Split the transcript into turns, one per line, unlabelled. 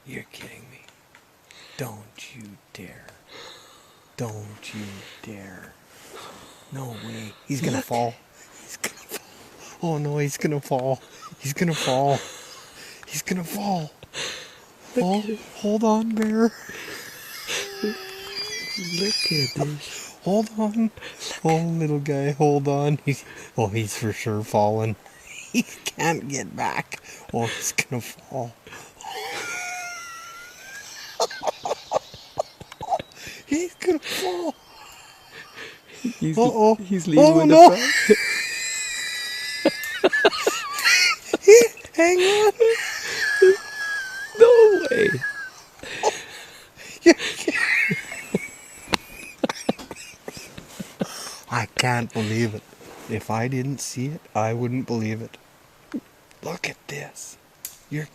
You're kidding me. Don't you dare. Don't you dare. No way. He's gonna fall. He's gonna fall. Oh no, he's gonna fall. He's gonna fall. He's gonna fall. Oh, hold on, bear.
Look at this.
Hold on. Oh, little guy, hold on. He's for sure falling. He can't get back. Oh, he's gonna fall. He's gonna fall.
He's
Uh-oh.
he's leaving
Oh
with
no.
the
Hang on.
No way.
I can't believe it. If I didn't see it, I wouldn't believe it. Look at this. You're